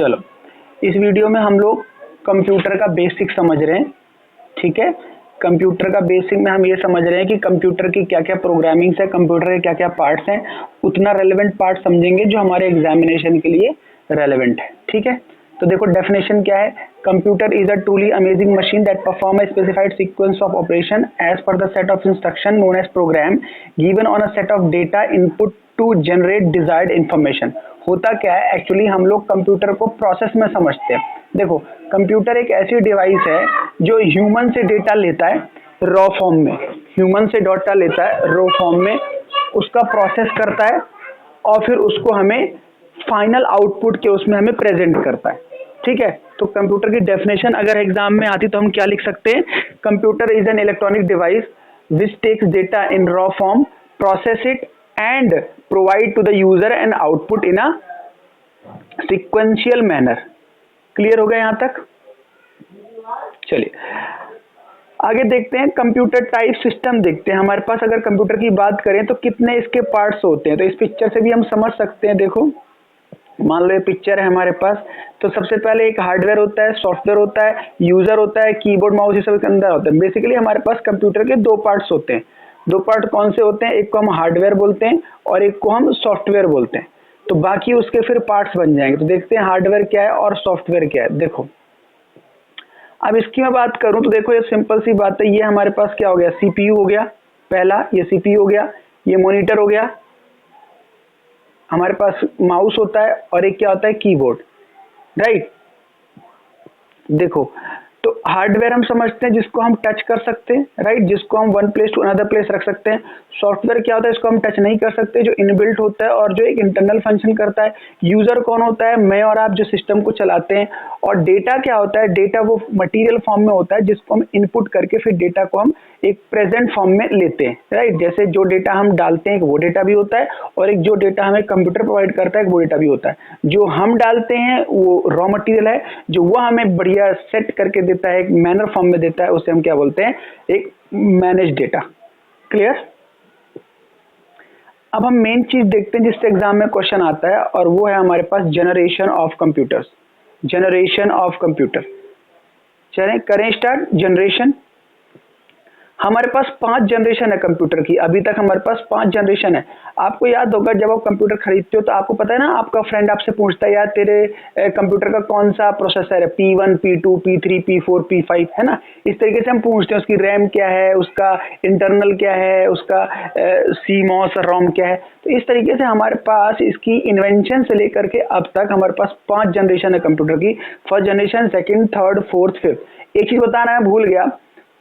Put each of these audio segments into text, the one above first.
चलो, इस वीडियो में हम लोग कंप्यूटर का बेसिक समझ रहे हैं। ठीक है, कंप्यूटर का बेसिक में हम ये समझ रहे हैं कि कंप्यूटर की क्या क्या प्रोग्रामिंग्स है, कंप्यूटर के क्या क्या पार्ट्स हैं, उतना रेलेवेंट पार्ट समझेंगे जो हमारे एग्जामिनेशन के लिए रेलेवेंट है। ठीक है, तो देखो डेफिनेशन क्या है। Computer is a truly amazing machine that perform a specified sequence of operation as per the set of instruction known as program given on a set of data input to generate desired information. होता क्या है, actually हम लोग computer को process में समझते हैं। देखो, कंप्यूटर एक ऐसी डिवाइस है जो ह्यूमन से डेटा लेता है रॉ फॉर्म में, ह्यूमन से डेटा लेता है रॉ फॉर्म में, उसका प्रोसेस करता है और फिर उसको हमें फाइनल आउटपुट के उसमें हमें प्रेजेंट करता है। ठीक है, तो कंप्यूटर की डेफिनेशन अगर एग्जाम में आती तो हम क्या लिख सकते हैं। Computer is an electronic device which takes data in raw form, process it and provide to the user an output in a sequential manner. Clear हो गया यहां तक? चलिए आगे देखते हैं, कंप्यूटर टाइप सिस्टम देखते हैं। हमारे पास अगर कंप्यूटर की बात करें तो कितने इसके पार्ट्स होते हैं, तो इस पिक्चर से भी हम समझ सकते हैं। देखो, मान लो ये पिक्चर है हमारे पास, तो सबसे पहले एक हार्डवेयर होता है, सॉफ्टवेयर होता है, यूजर होता है, कीबोर्ड माउस ये सब इसके अंदर होता है। बेसिकली हमारे पास कंप्यूटर के दो पार्ट्स होते हैं। दो पार्ट कौन से होते हैं, एक को हम हार्डवेयर बोलते हैं और एक को हम सॉफ्टवेयर बोलते हैं। तो बाकी उसके फिर पार्ट्स बन जाएंगे। तो देखते हैं हार्डवेयर क्या है और सॉफ्टवेयर क्या है। देखो, अब इसकी मैं बात करूं तो देखो, ये सिंपल सी बात है। ये हमारे पास क्या हो गया, सीपीयू हो गया पहला, ये सीपीयू हो गया, ये मॉनिटर हो गया, हमारे पास माउस होता है और एक क्या होता है, कीबोर्ड। राइट, देखो, तो हार्डवेयर हम समझते हैं जिसको हम टच कर सकते हैं, राइट, जिसको हम one place to another place रख सकते हैं। सॉफ्टवेयर क्या होता है, इसको हम टच नहीं कर सकते, जो इनबिल्ट होता है और जो एक इंटरनल फंक्शन करता है। यूजर कौन होता है, मैं और आप जो सिस्टम को चलाते हैं। और डेटा क्या होता है, डेटा वो मटेरियल फॉर्म में होता है जिसको हम इनपुट करके फिर डेटा को हम एक प्रेजेंट फॉर्म में लेते हैं। राइट, जैसे जो डेटा हम डालते हैं वो डेटा भी होता है और एक जो डेटा हमें कंप्यूटर प्रोवाइड करता है वो डेटा भी होता है। जो हम डालते हैं वो रॉ मटेरियल है, जो वो हमें बढ़िया सेट करके देता है, एक मैनर फॉर्म में देता है, उसे हम क्या बोलते हैं, एक मैनेज डेटा। क्लियर? अब हम मेन चीज देखते हैं जिससे एग्जाम में क्वेश्चन आता है, और वो है हमारे पास generation of computers. Generation of computer, चलें करें स्टार्ट। जनरेशन, हमारे पास 5 जनरेशन है कंप्यूटर की। अभी तक हमारे पास 5 जनरेशन है। आपको याद होगा जब आप कंप्यूटर खरीदते हो तो आपको पता है ना, आपका फ्रेंड आपसे पूछता है यार तेरे कंप्यूटर का कौन सा प्रोसेसर है, P1 P2 P3 P4 P5, है ना। इस तरीके से हम पूछते हैं उसकी रैम क्या है, उसका इंटरनल क्या है, उसका सीमॉस रोम क्या है। तो इस तरीके से हमारे पास इसकी इन्वेंशन से लेकर के अब तक हमारे पास 5 जनरेशन है कंप्यूटर की। First generation, second, third, fourth, fifth. एक चीज बताना मैं भूल गया,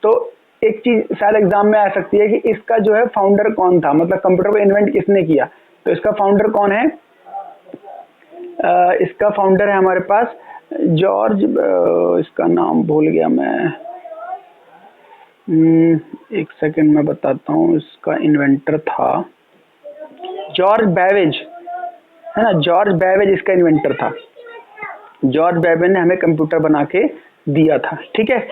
तो एक चीज शायद एग्जाम में आ सकती है कि इसका जो है फाउंडर कौन था, मतलब कंप्यूटर को इन्वेंट किसने किया। तो इसका फाउंडर कौन है, इसका फाउंडर है हमारे पास जॉर्ज, इसका नाम भूल गया मैं, एक सेकंड में बताता हूँ। इसका इन्वेंटर था जॉर्ज बैबेज, है ना। जॉर्ज बैबेज इसका इन्वेंटर था। जॉर्ज बैबेज ने हमें कंप्यूटर बना के दिया था। ठीक है,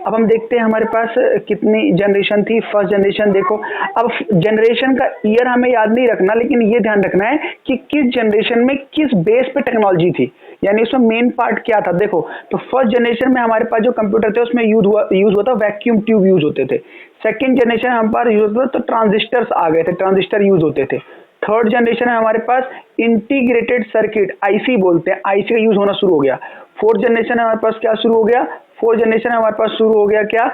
अब हम देखते हैं हमारे पास कितनी जनरेशन थी। फर्स्ट जनरेशन देखो, अब जनरेशन का ईयर हमें याद नहीं रखना, लेकिन ये ध्यान रखना है कि किस जनरेशन में किस बेस पे टेक्नोलॉजी थी, यानी उसमें मेन पार्ट क्या था। देखो, तो फर्स्ट जनरेशन में हमारे पास जो कंप्यूटर थे उसमें यूज हुआ था वैक्यूम ट्यूब यूज होते थे। सेकेंड जनरेशन हमारे पास यूज होता तो ट्रांजिस्टर्स आ गए थे, ट्रांजिस्टर यूज होते थे। थर्ड जनरेशन है हमारे पास इंटीग्रेटेड सर्किट, आईसी बोलते हैं, आईसी का यूज होना शुरू हो गया। फोर्थ जनरेशन हमारे पास क्या शुरू हो गया, फोर्थ जनरेशन हमारे पास शुरू हो गया क्या,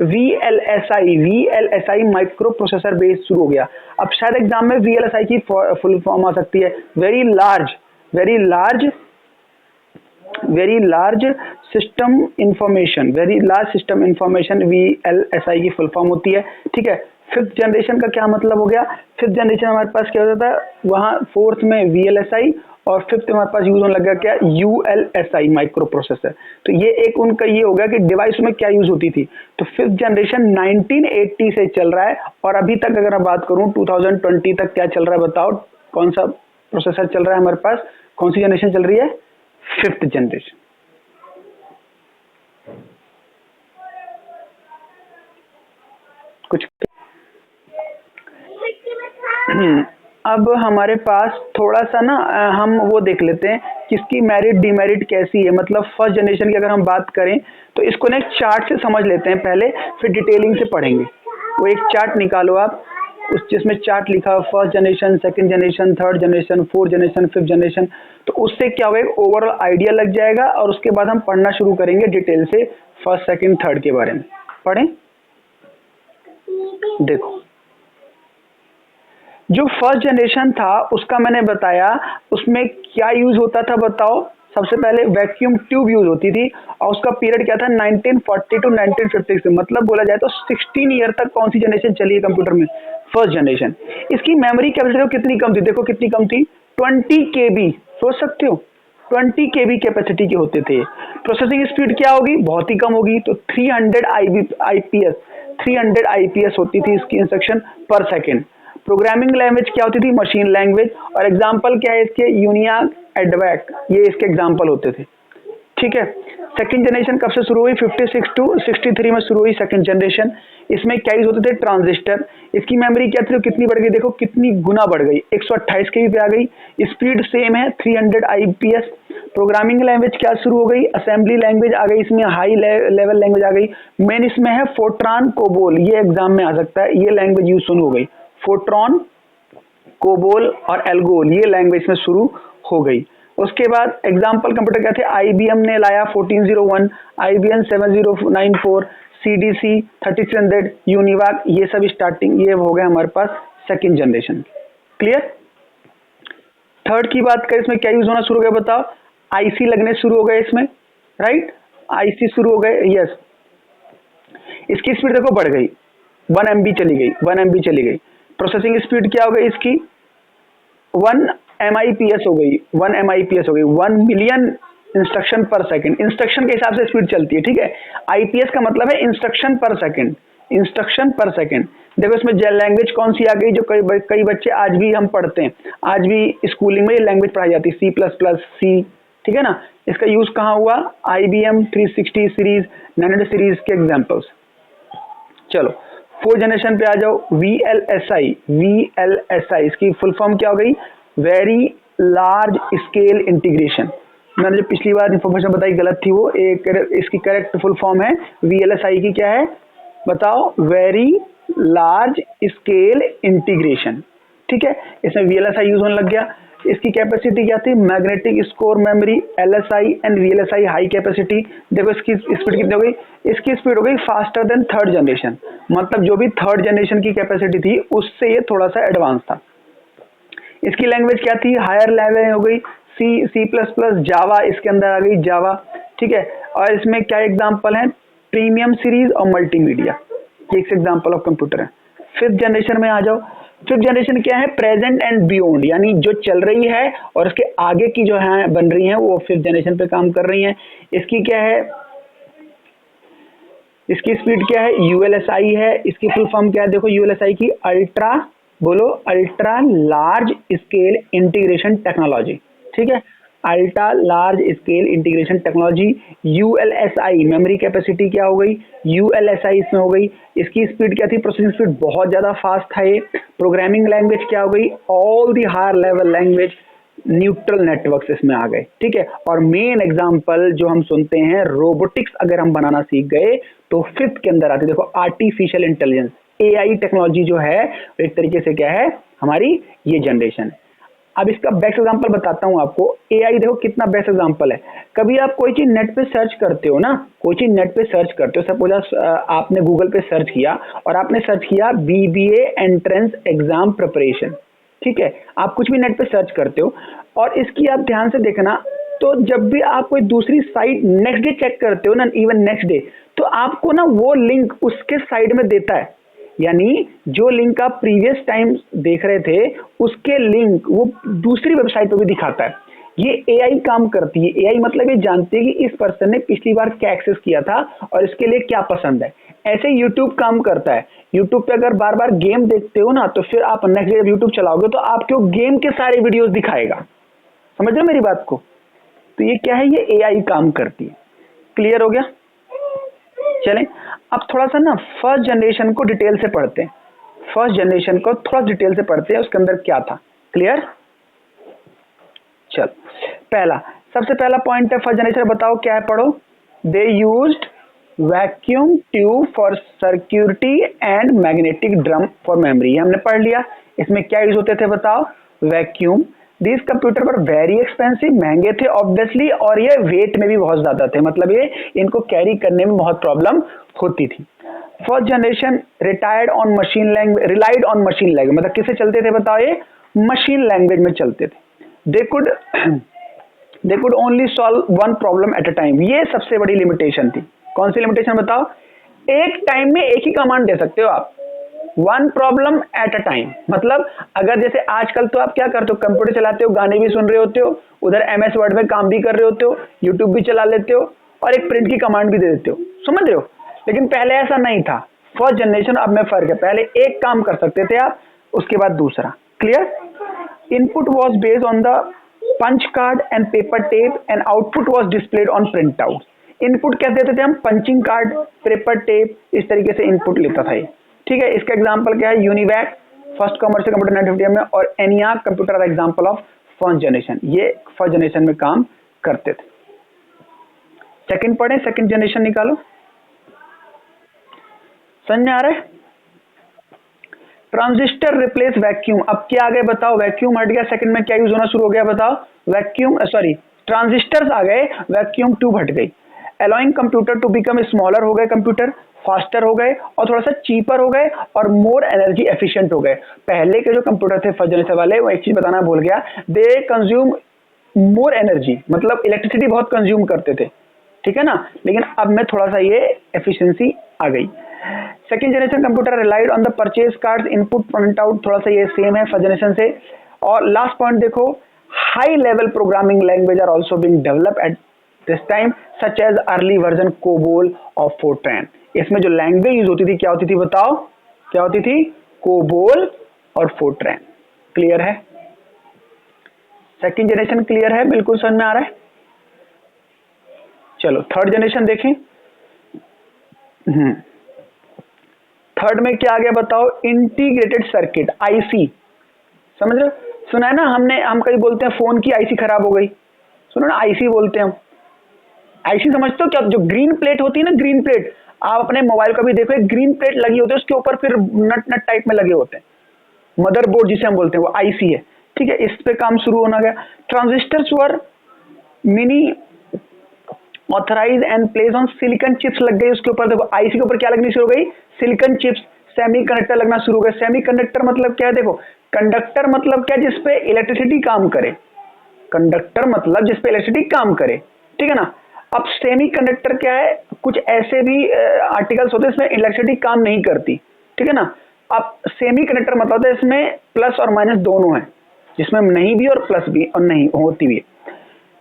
VLSI, VLSI micro processor base शुरू हो गया। अब शायद एग्जाम में वीएलएसआई की फुल फॉर्म आ सकती है, very large, very large, very large system information, very large system information, VLSI की फुल फॉर्म होती है। ठीक है, फिफ्थ जनरेशन का क्या मतलब हो गया, फिफ्थ जनरेशन हमारे पास क्या होता था, वहां फोर्थ में वीएलएसआई और फिफ्थ हमारे पास यूज होने लगा क्या, यूएलएसआई माइक्रो प्रोसेसर। तो ये एक उनका ये हो गया कि डिवाइस में क्या यूज होती थी। तो फिफ्थ जनरेशन 1980 से चल रहा है और अभी तक अगर मैं बात करूं 2020 तक क्या चल रहा है, बताओ कौन सा प्रोसेसर चल रहा है हमारे पास, कौन सी जनरेशन चल रही है, फिफ्थ जनरेशन। कुछ अब हमारे पास थोड़ा सा ना हम वो देख लेते हैं किसकी मेरिट डिमेरिट कैसी है, मतलब फर्स्ट जनरेशन की अगर हम बात करें तो इसको ना एक चार्ट से समझ लेते हैं पहले, फिर डिटेलिंग से पढ़ेंगे। वो एक चार्ट निकालो आप, उस जिसमें चार्ट लिखा हो first generation, second generation, third generation, fourth generation, fifth generation, तो उससे क्या होगा, एक ओवरऑल आइडिया लग जाएगा और उसके बाद हम पढ़ना शुरू करेंगे डिटेल से फर्स्ट सेकंड थर्ड के बारे में। पढ़ें। देखो जो फर्स्ट जनरेशन था उसका मैंने बताया, उसमें क्या यूज होता था बताओ। सबसे पहले वैक्यूम ट्यूब यूज होती थी और उसका पीरियड क्या था 1940 टू 1956, मतलब बोला जाए तो 16 ईयर तक कौन सी जनरेशन चली है कंप्यूटर में, फर्स्ट जनरेशन। इसकी मेमोरी कैपेसिटी कितनी कम थी, देखो कितनी कम थी, 20 केबी, सोच सकते हो 20 केबी कैपेसिटी के होते थे। प्रोसेसिंग स्पीड क्या होगी, बहुत ही कम होगी, तो 300 आईपीएस 300 आईपीएस होती थी इसकी इंस्ट्रक्शन पर सेकेंड। प्रोग्रामिंग लैंग्वेज क्या होती थी, मशीन लैंग्वेज, और एग्जाम्पल क्या है इसके, यूनियाक, एडवैक, ये इसके एग्जाम्पल होते थे। ठीक है। सेकंड जनरेशन कब से शुरू हुई, 56 टू 63 में शुरू हुई सेकंड जनरेशन। इसमें क्या यूज होते थे, ट्रांजिस्टर। इसकी मेमोरी क्या थी, तो कितनी बढ़ गई, देखो कितनी गुना बढ़ गई, 128 केबी पे आ गई। स्पीड सेम है 300 आईपीएस। प्रोग्रामिंग लैंग्वेज क्या शुरू हो गई, असेंबली लैंग्वेज आ गई, इसमें हाई लेवल लैंग्वेज आ गई। मेन इसमें है फोर्ट्रान कोबोल, ये एग्जाम में आ सकता है, ये लैंग्वेज यूज शुरू हो गई। फोर्ट्रॉन, कोबोल और एल्गोल, ये लैंग्वेज में शुरू हो गई। उसके बाद एग्जाम्पल कंप्यूटर क्या थे, आईबीएम ने लाया 1401, आईबीएम 7094, सीडीसी 3600, यूनिवाक, ये सब स्टार्टिंग, ये हो गया हमारे पास सेकंड जनरेशन। क्लियर। थर्ड की बात करें, इसमें क्या यूज होना शुरू हो गया बताओ, आईसी लगने शुरू हो गए इसमें, राइट, आईसी शुरू हो गए, यस। इसकी स्पीड देखो बढ़ गई, 1 MB चली गई, 1 MB चली गई। प्रोसेसिंग स्पीड क्या हो गई इसकी, 1 MIPS हो गई, 1 MIPS हो गई, 1 मिलियन इंस्ट्रक्शन पर सेकंड, इंस्ट्रक्शन के हिसाब से स्पीड चलती है। ठीक है, आईपीएस का मतलब है इंस्ट्रक्शन पर सेकंड, इंस्ट्रक्शन पर सेकंड। देखो इसमें लैंग्वेज कौन सी आ गई, जो कई बच्चे आज भी हम पढ़ते हैं, आज भी स्कूलिंग में ये लैंग्वेज पढ़ाई जाती है, C++, सी। ठीक है ना, इसका यूज कहाँ हुआ, IBM 360 सीरीज, 900 सीरीज के एग्जाम्पल्स। चलो फोर्थ जनरेशन पे आ जाओ, VLSI, VLSI इसकी फुल फॉर्म क्या हो गई, वेरी लार्ज स्केल इंटीग्रेशन। मैंने जो पिछली बार इंफॉर्मेशन बताई गलत थी, वो एक इसकी करेक्ट फुल फॉर्म है VLSI की, क्या है बताओ, वेरी लार्ज स्केल इंटीग्रेशन। ठीक है, इसमें VLSI यूज होने लग गया। इसकी कैपेसिटी क्या थी, magnetic score memory, LSI and VLSI high capacity. देखो इसकी स्पीड कितनी हो गई, इसकी स्पीड हो गई फास्टर देन थर्ड जनरेशन, मतलब जो भी थर्ड जनरेशन की कैपेसिटी थी उससे ये थोड़ा सा एडवांस था। इसकी लैंग्वेज क्या थी, हायर लेवल हो गई, C++, जावा इसके अंदर आ गई, जावा। ठीक है, और इसमें क्या एग्जांपल है, प्रीमियम सीरीज और मल्टीमीडिया, ये एक एग्जांपल ऑफ कंप्यूटर है। फिफ्थ जनरेशन में आ जाओ, फिफ्थ जनरेशन क्या है, प्रेजेंट एंड बियॉन्ड, यानी जो चल रही है और उसके आगे की जो है बन रही है वो फिफ्थ जनरेशन पे काम कर रही है। इसकी क्या है, इसकी स्पीड क्या है, ULSI है। इसकी फुल फॉर्म क्या है, देखो ULSI की, अल्ट्रा, बोलो ultra large scale integration technology. ठीक है, ultra large scale integration technology. ULSI memory capacity क्या हो गई, ULSI इसमें हो गई। इसकी स्पीड क्या थी, प्रोसेसिंग स्पीड बहुत ज्यादा फास्ट था ये। प्रोग्रामिंग लैंग्वेज क्या हो गई, all the higher level language, neural networks इसमें आ गए। ठीक है, और मेन एग्जांपल जो हम सुनते हैं, रोबोटिक्स अगर हम बनाना सीख गए तो फिफ्थ के अंदर आती है, देखो आर्टिफिशियल इंटेलिजेंस, AI टेक्नोलॉजी जो है एक तरीके से क्या है, हमारी ये जनरेशन है। अब इसका बेस्ट एग्जांपल बताता हूं आपको, AI देखो कितना बेस्ट एग्जांपल है। कभी आप कोई चीज नेट पे सर्च करते हो ना, कोई चीज नेट पे सर्च करते हो, सपोज आपने गूगल पे सर्च किया और आपने सर्च किया BBA एंट्रेंस एग्जाम प्रिपरेशन। ठीक है, आप कुछ भी नेट पे सर्च करते हो और इसकी आप ध्यान से देखना, तो जब भी आप कोई दूसरी साइट नेक्स्ट डे चेक करते हो ना, इवन नेक्स्ट डे, तो आपको ना वो लिंक उसके साइड में देता है, यानी जो लिंक आप प्रीवियस टाइम देख रहे थे उसके लिंक वो दूसरी वेबसाइट पर भी दिखाता है। ये AI काम करती है। AI मतलब ये जानती है कि इस पर्सन ने पिछली बार क्या एक्सेस किया था और इसके लिए क्या पसंद है। ऐसे YouTube काम करता है। YouTube पे अगर बार बार गेम देखते हो ना, तो फिर आप नेक्स्ट डे YouTube चलाओगे तो आपको गेम के सारे वीडियोस दिखाएगा। समझ रहे हो मेरी बात को, तो ये क्या है, ये AI काम करती है। क्लियर हो गया। चलें अब थोड़ा सा ना फर्स्ट जनरेशन को डिटेल से पढ़ते हैं, फर्स्ट जनरेशन को थोड़ा डिटेल से पढ़ते हैं, उसके अंदर क्या था। क्लियर? चल, सबसे पहला पॉइंट है फर्स्ट जनरेशन, बताओ क्या है, पढ़ो। They used vacuum tube for circuitry and magnetic drum for memory, हमने पढ़ लिया। इसमें क्या यूज होते थे बताओ, वैक्यूम। दिस कंप्यूटर पर वेरी एक्सपेंसिव, महंगे थे ऑब्वियसली, और ये वेट में भी बहुत ज्यादा थे, मतलब ये इनको कैरी करने में बहुत प्रॉब्लम होती थी। First generation relied on machine language, मतलब किससे चलते थे बताओ, ये मशीन लैंग्वेज में चलते थे। They could only solve one problem at a time, ये सबसे बड़ी लिमिटेशन थी। कौन सी लिमिटेशन बताओ, एक टाइम में एक ही कमांड दे सकते हो आप, one problem at a time. मतलब अगर जैसे आजकल तो आप क्या करते हो, कंप्यूटर चलाते हो, गाने भी सुन रहे होते हो, उधर एमएस वर्ड में काम भी कर रहे होते हो, यूट्यूब भी चला लेते हो, और एक प्रिंट की कमांड भी दे देते हो, समझ रहे हो। लेकिन पहले ऐसा नहीं था, फर्स्ट जनरेशन अब में फर्क है, पहले एक काम कर सकते थे आप, उसके बाद दूसरा। Clear? Input was based on the punch card and paper tape and output was displayed on print out. Input क्या देते थे हम, पंचिंग कार्ड, पेपर टेप, इस तरीके से इनपुट लेता था ये। ठीक है, इसका एग्जांपल क्या है, यूनिवैक फर्स्ट कमर्शियल कंप्यूटर 1950 में, और ENIAC computer example of first generation, ये फर्स्ट जनरेशन में काम करते थे। सेकंड पढ़े, सेकंड जनरेशन निकालो, समझ में आ रहा है? ट्रांजिस्टर रिप्लेस वैक्यूम, अब क्या आ गए बताओ, वैक्यूम हट गया, सेकंड में क्या यूज होना शुरू हो गया बताओ, वैक्यूम, सॉरी ट्रांजिस्टर्स आ गए, वैक्यूम ट्यूब हट गई। Allowing computer to become smaller हो गए, कंप्यूटर फास्टर हो गए और थोड़ा सा चीपर हो गए और मोर एनर्जी एफिशिएंट हो गए। पहले के जो कंप्यूटर थे फर्स्ट जनरेशन वाले, वो एक चीज बताना भूल गया, दे कंज्यूम मोर एनर्जी, मतलब इलेक्ट्रिसिटी बहुत कंज्यूम करते थे, ठीक है ना। लेकिन अब में थोड़ा सा ये एफिशिएंसी आ गई। Second generation computer relied on the punch card, input print out, थोड़ा सा ये सेम है फर्स्ट जनरेशन से। और लास्ट पॉइंट देखो, high level programming language are also being develop at this time such as early version COBOL और Fortran. इसमें जो लैंग्वेज यूज होती थी क्या होती थी बताओ, क्या होती थी, कोबोल और फोर्ट्रैन। क्लियर है? सेकेंड जनरेशन क्लियर है, बिल्कुल समझ में आ रहा है। चलो थर्ड जनरेशन देखें। थर्ड में क्या आ गया बताओ, इंटीग्रेटेड सर्किट, आईसी, समझ रहे हो, सुना है ना हमने, हम कहीं बोलते हैं फोन की आईसी खराब हो गई, सुनो ना आईसी बोलते हैं हम। आईसी समझते हो क्या, जो ग्रीन प्लेट होती है ना, ग्रीन प्लेट, आप अपने मोबाइल का भी देखो, एक ग्रीन प्लेट लगी होती है, उसके ऊपर फिर नट नट टाइप में लगे होते हैं, मदरबोर्ड जिसे हम बोलते हैं, वो आईसी है। ठीक है, इस पे काम शुरू होना गया। Transistors were miniaturized and place on silicon chips लग गई उसके ऊपर। देखो आईसी के ऊपर क्या लगनी शुरू हो गई, सिलिकॉन चिप्स, सेमीकंडक्टर लगना शुरू हो गए। सेमीकंडक्टर मतलब क्या है, देखो कंडक्टर मतलब क्या, जिसपे इलेक्ट्रिसिटी काम करे, कंडक्टर मतलब जिसपे इलेक्ट्रिसिटी काम करे, ठीक है ना। अब सेमीकंडक्टर क्या है, कुछ ऐसे भी आर्टिकल्स होते हैं इसमें इलेक्ट्रिसिटी काम नहीं करती, ठीक है ना। अब सेमीकंडक्टर मतलब है इसमें प्लस और माइनस दोनों है, जिसमें नहीं भी और प्लस भी और नहीं होती भी है।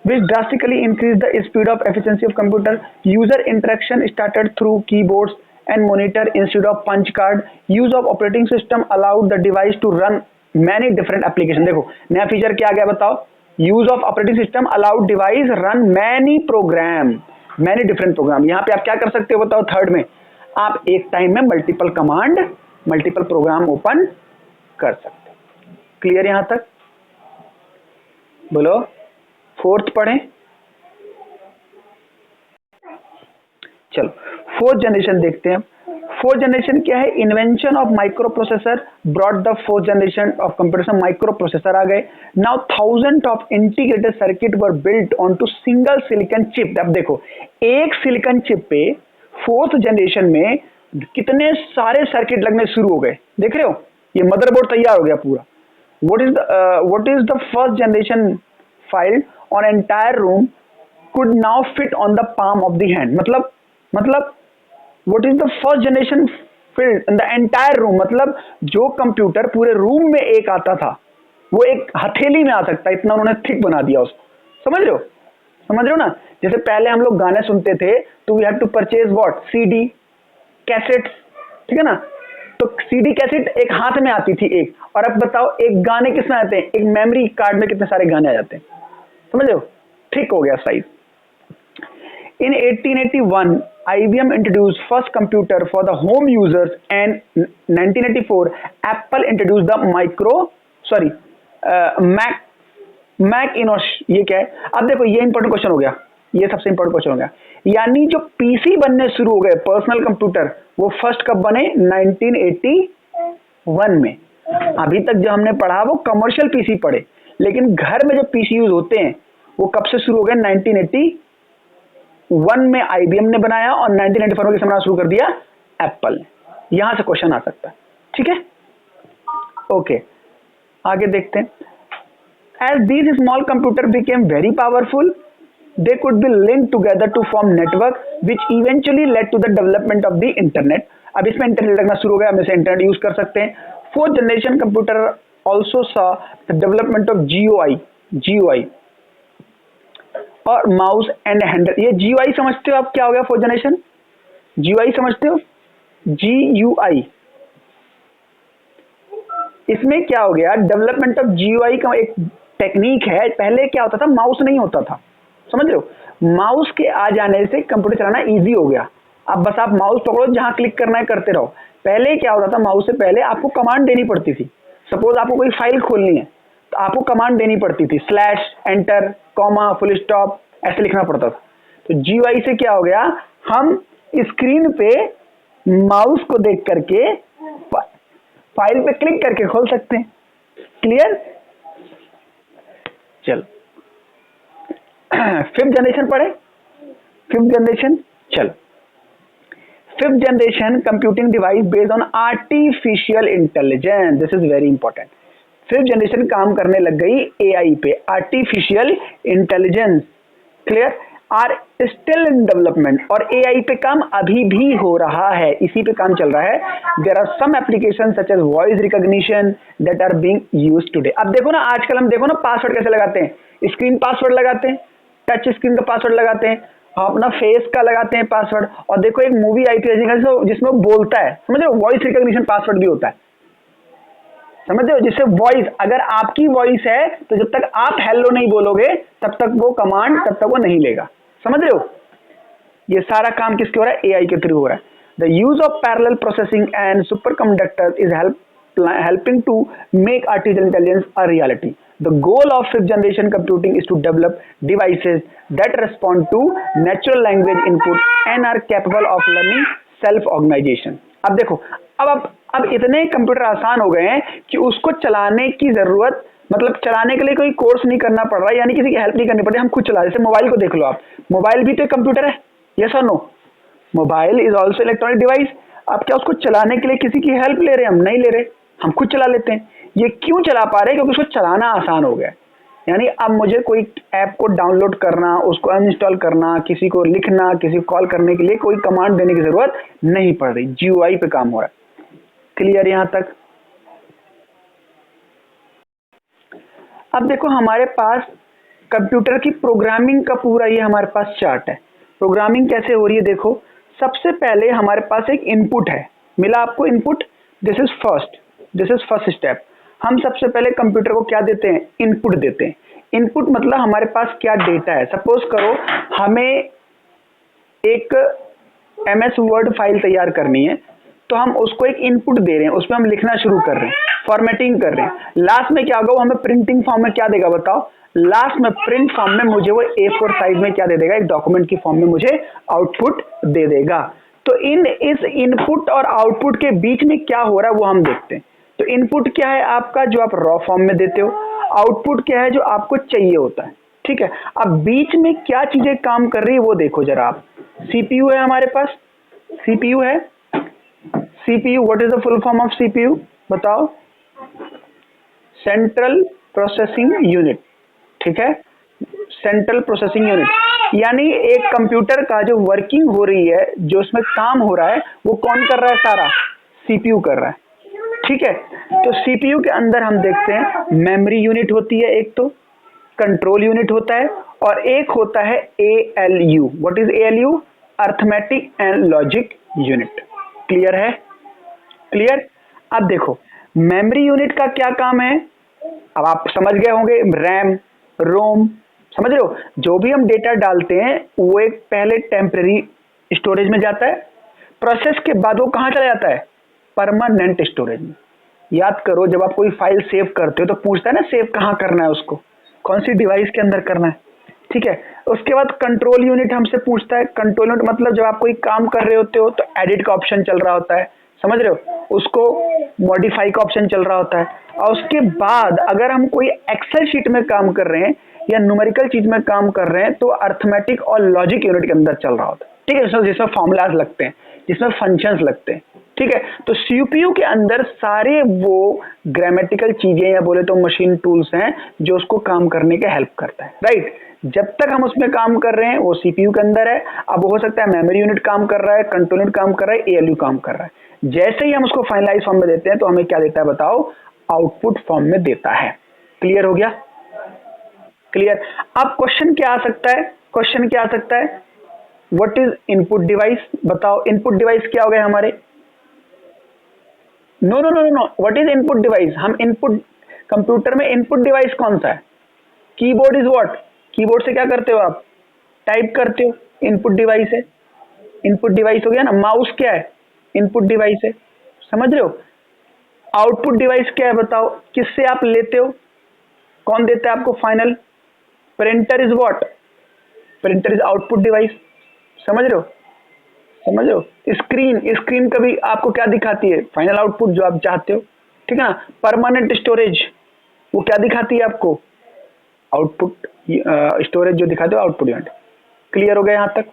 Which drastically increased the speed of efficiency of computer. User interaction started through keyboards and monitor instead of punch card. Use of operating system allowed the device to run many different applications. देखो नया feature क्या आ गया बताओ, use of operating system allowed device run many program, many different program. यहाँ पे आप क्या कर सकते हो बताओ, थर्ड में आप एक टाइम में multiple command, multiple program open कर सकते हो। क्लियर यहां तक? बोलो फोर्थ पढ़ें। चलो फोर्थ जनरेशन देखते हैं। फोर्थ जनरेशन क्या है, invention of microprocessor brought the fourth generation of computer. Microprocessor आ गए। Now thousand of integrated circuit were built on to single silicon chip. अब देखो एक सिलिकॉन चिप पे फोर्थ जनरेशन में कितने सारे सर्किट लगने शुरू हो गए, देख रहे हो, ये मदरबोर्ड तैयार हो गया पूरा। what is the first generation file on entire room could now fit on the palm of the hand। मतलब what is the first generation filled in the entire room, मतलब जो कंप्यूटर पूरे रूम में एक आता था वो एक हथेली में आ सकता है, इतना उन्होंने थिक बना दिया उसको। समझ रहे हो ना। जैसे पहले हम लोग गाने सुनते थे तो we had to purchase what, CD, cassette, ठीक है ना। तो सीडी कैसेट एक हाथ में आती थी एक, और अब बताओ एक गाने किसमें आते हैं, एक मेमोरी कार्ड में कितने सारे गाने आ जाते हैं, समझ रहे हो, ठीक हो गया size. In 1881, IBM introduced first computer for the home users, and 1984 Apple introduced the Mac Macintosh, ये क्या है? अब देखो ये इंपॉर्टेंट क्वेश्चन हो गया, ये सबसे इंपॉर्टेंट क्वेश्चन हो गया। यानी जो पीसी बनने शुरू हो गए पर्सनल कंप्यूटर, वो फर्स्ट कब बने? 1981 में। अभी तक जो हमने पढ़ा वो कमर्शियल पीसी पढ़े, लेकिन घर में जो पीसी यूज होते हैं वो कब से शुरू हो गए? 1981 में आईबीएम ने बनाया और 1994 में किसने बनाना शुरू कर दिया? एप्पल ने। यहां से क्वेश्चन आ सकता है, ठीक है? ओके, आगे देखते हैं। As these small computers became very powerful, they could be linked together to form network, which eventually led to the development of the internet. अब इसमें इंटरनेट लगना शुरू हो गया, हम इसे इंटरनेट यूज कर सकते हैं। Fourth generation computer also saw the development of GUI और माउस एंड हैंडल। ये GUI समझते हो आप क्या हो गया? फोर्थ जनरेशन GUI समझते हो? GUI, इसमें क्या हो गया? डेवलपमेंट ऑफ GUI का एक टेक्निक है। पहले क्या होता था? माउस नहीं होता था, समझ रहे हो? माउस के आ जाने से कंप्यूटर चलाना इजी हो गया। अब बस आप माउस पकड़ो, जहां क्लिक करना है करते रहो। पहले क्या होता था? माउस से पहले आपको कमांड देनी पड़ती थी। सपोज आपको कोई फाइल खोलनी है तो आपको कमांड देनी पड़ती थी, slash, enter, comma, full stop, ऐसे लिखना पड़ता था। तो GUI से क्या हो गया? हम स्क्रीन पे माउस को देख करके फाइल पे क्लिक करके खोल सकते हैं। क्लियर? चलो फिफ्थ जनरेशन पढ़े। फिफ्थ जनरेशन, चलो fifth generation computing device based on artificial intelligence. This is very important. Fifth generation काम करने लग गई एआई पे, artificial intelligence. Clear? Are still in development, और एआई पे काम अभी भी हो रहा है, इसी पे काम चल रहा है। There are some application such as voice recognition that are being used today. अब देखो ना, आजकल हम देखो ना पासवर्ड कैसे लगाते हैं, स्क्रीन पासवर्ड लगाते हैं, टच स्क्रीन का पासवर्ड लगाते हैं, अपना फेस का लगाते हैं पासवर्ड। और देखो एक मूवी आई थी जिसमें वो बोलता है, समझ रहे हो? वॉइस रिकॉग्निशन पासवर्ड भी होता है, समझ रहे हो? जिससे वॉइस, अगर आपकी वॉइस है तो जब तक आप हेलो नहीं बोलोगे तब तक वो कमांड, तब तक वो नहीं लेगा, समझ रहे हो? ये सारा काम किसके हो रहा है? एआई के थ्रू हो रहा है। The use of parallel processing and super conductor is helping to make artificial intelligence a reality. The goal of fifth generation computing is to develop devices that respond to natural language input and are capable of learning self organization. अब देखो, अब इतने computer आसान हो गए हैं कि उसको चलाने की जरूरत, मतलब चलाने के लिए कोई कोर्स नहीं करना पड़ रहा है, यानी किसी की हेल्प नहीं करनी पड़ रही, हम खुद चला। जैसे मोबाइल को देख लो आप, मोबाइल भी तो एक कंप्यूटर है, यस और no? Mobile is also electronic device. अब क्या उसको चलाने के लिए किसी की हेल्प ले रहे हैं? हम नहीं ले रहे, हम खुद चला लेते हैं। ये क्यों चला पा रहे हैं? क्योंकि उसको चलाना आसान हो गया। यानी अब मुझे कोई ऐप को डाउनलोड करना, उसको अनइंस्टॉल करना, किसी को लिखना, किसी को कॉल करने के लिए कोई कमांड देने की जरूरत नहीं पड़ रही, GUI पे काम हो रहा है। क्लियर यहां तक? अब देखो हमारे पास कंप्यूटर की प्रोग्रामिंग का पूरा ये हमारे पास चार्ट है। प्रोग्रामिंग कैसे हो रही है देखो। सबसे पहले हमारे पास एक इनपुट है, मिला आपको input, this is first step. हम सबसे पहले कंप्यूटर को क्या देते हैं? इनपुट देते हैं। इनपुट मतलब हमारे पास क्या डेटा है। सपोज करो हमें एक MS वर्ड फाइल तैयार करनी है, तो हम उसको एक इनपुट दे रहे हैं, उसमें हम लिखना शुरू कर रहे हैं, फॉर्मेटिंग कर रहे हैं। लास्ट में क्या होगा? वो हमें प्रिंटिंग फॉर्म में क्या देगा बताओ? लास्ट में प्रिंट फॉर्म में मुझे वो A4 साइज में क्या दे देगा? एक डॉक्यूमेंट की फॉर्म में मुझे आउटपुट दे देगा। तो इस इनपुट और आउटपुट के बीच में क्या हो रहा है वो हम देखते हैं। तो इनपुट क्या है आपका? जो आप रॉ फॉर्म में देते हो। आउटपुट क्या है? जो आपको चाहिए होता है, ठीक है? अब बीच में क्या चीजें काम कर रही है वो देखो जरा आप। CPU है हमारे पास, CPU है। CPU, what is the full form of CPU बताओ? सेंट्रल प्रोसेसिंग यूनिट, ठीक है? सेंट्रल प्रोसेसिंग यूनिट, यानी एक कंप्यूटर का जो वर्किंग हो रही है, जो उसमें काम हो रहा है, वो कौन कर रहा है? सारा CPU कर रहा है, ठीक है? तो CPU के अंदर हम देखते हैं मेमोरी यूनिट होती है एक, तो कंट्रोल यूनिट होता है, और एक होता है ALU। What is ALU? Arithmetic and logic unit. Clear है? क्लियर? अब देखो मेमोरी यूनिट का क्या काम है, अब आप समझ गए होंगे। रैम, रोम, समझ रहे हो? जो भी हम डेटा डालते हैं वो एक पहले टेम्परेरी स्टोरेज में जाता है, प्रोसेस के बाद वो कहां चला जाता है? परमानेंट स्टोरेज में। याद करो, जब आप कोई फाइल सेव करते हो तो पूछता है ना सेव कहाँ करना है, उसको कौन सी डिवाइस के अंदर करना है, ठीक है। उसके बाद कंट्रोल यूनिट हमसे पूछता है। कंट्रोल यूनिट मतलब जब आप कोई काम कर रहे होते हो तो एडिट का ऑप्शन चल रहा होता है, समझ रहे हो, उसको मॉडिफाई का ऑप्शन चल रहा होता है। और उसके बाद अगर हम कोई एक्सेल शीट में काम कर रहे हैं या न्यूमेरिकल चीज में काम कर रहे हैं तो अर्थमेटिक और लॉजिक यूनिट के अंदर चल रहा होता है, ठीक है, जिसमें फॉर्मूलाज लगते हैं, जिसमें फंक्शंस लगते हैं, ठीक है। तो सीपीयू के अंदर सारे वो ग्रामेटिकल चीजें या बोले तो मशीन टूल्स हैं जो उसको काम करने के हेल्प करता है, राइट। जब तक हम उसमें काम कर रहे हैं वो सीपीयू के अंदर है। अब हो सकता है मेमोरी यूनिट काम कर रहा है, कंट्रोल यूनिट काम कर रहा है, एएलयू काम कर रहा है। जैसे ही हम उसको फाइनलाइज फॉर्म में देते हैं तो हमें क्या देता है बताओ, आउटपुट फॉर्म में देता है। क्लियर हो गया, क्लियर। अब क्वेश्चन क्या आ सकता है, क्वेश्चन क्या आ सकता है, व्हाट इज इनपुट डिवाइस, बताओ इनपुट डिवाइस क्या हो गए हमारे। No no no no no, what is input device, हम इनपुट, कंप्यूटर में इनपुट डिवाइस कौन सा है, कीबोर्ड इज व्हाट, कीबोर्ड से क्या करते हो आप, टाइप करते हो, इनपुट डिवाइस है, इनपुट डिवाइस हो गया ना। माउस क्या है, इनपुट डिवाइस है, समझ रहे हो। आउटपुट डिवाइस क्या है बताओ, किससे आप लेते हो, कौन देता है आपको final, printer is what, printer is output device, समझ रहे हो, समझ रहे हो। स्क्रीन, स्क्रीन कभी आपको क्या दिखाती है, फाइनल आउटपुट जो आप चाहते हो, ठीक है ना। परमानेंट स्टोरेज वो क्या दिखाती है आपको, आउटपुट, स्टोरेज जो दिखाते हो आउटपुट यूनिट। क्लियर हो गया यहां तक।